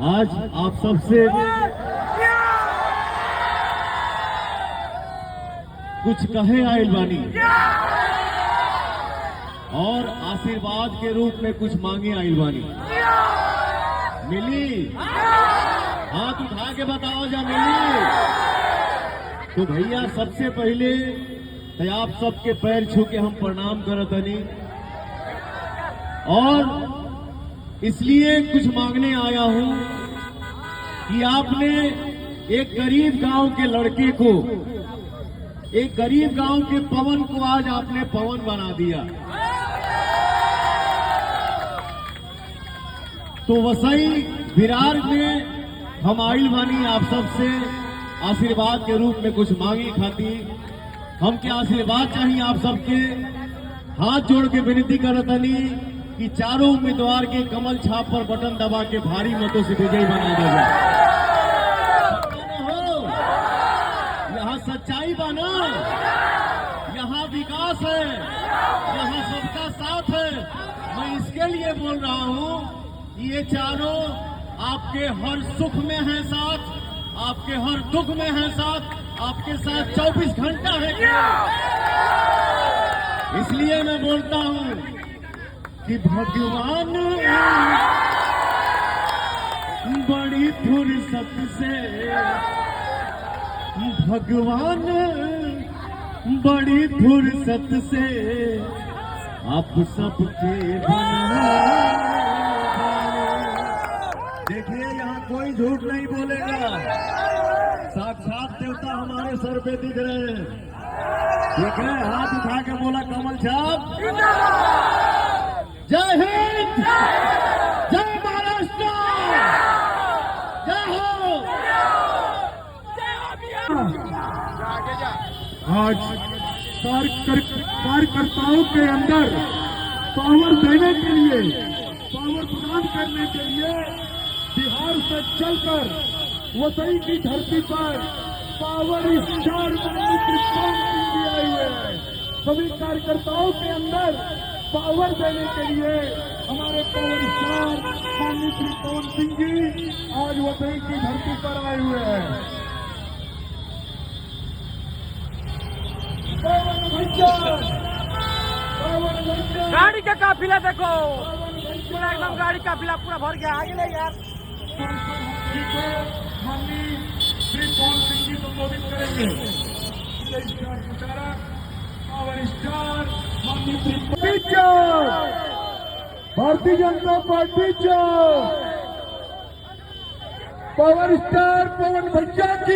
आज आप सबसे कुछ कहे आइल बानी और आशीर्वाद के रूप में कुछ मांगे आइल बानी। मिली? हाथ उठा के बताओ जा मिली? तो भैया सबसे पहले तो आप सबके पैर छू के हम प्रणाम करतनी और इसलिए कुछ मांगने आया हूं कि आपने एक गरीब गांव के लड़के को, एक गरीब गांव के पवन को आज आपने पवन बना दिया। तो वसई विरार में हम आइल बानी आप सबसे आशीर्वाद के रूप में कुछ मांगी खाती। हम क्या आशीर्वाद चाहिए आप सबके? हाथ जोड़ के विनती करतनी कि चारों उम्मीदवार के कमल छाप पर बटन दबा के भारी मतों से विजयी बना देगा। यहाँ सच्चाई बना, यहाँ विकास है, यहाँ सबका साथ है। मैं इसके लिए बोल रहा हूँ कि ये चारों आपके हर सुख में है साथ, आपके हर दुख में है साथ, आपके साथ 24 घंटा है। इसलिए मैं बोलता हूँ कि भगवान बड़ी फुर्सत से, भगवान बड़ी फुर्सत से आप सबके देखिए, यहाँ कोई झूठ नहीं बोलेगा। साक्षात देवता हमारे सर पे दिख रहे हैं। ठीक है, हाथ उठा के बोला कमल छाप। जय हिंद, जय महाराष्ट्र, जय हो। आज कार्यकर्ताओं के अंदर पावर देने के लिए, पावर प्रदान करने के लिए बिहार से चलकर वसई की धरती पर पावर स्टार आए हुए हैं। सभी कार्यकर्ताओं के अंदर पावर देने के लिए हमारे पावर स्टार माननीय श्री पवन सिंह जी आज वसई की धरती पर आए हुए हैं। गाड़ी का काफिला देखो, पूरा एकदम गाड़ी काफिला पूरा भर गया। आगे ले यार। माननीय श्री पवन सिंह जी संबोधित करेंगे। पावर स्टार माननीय Shri Bharatiya Janata party power star पवन भैया की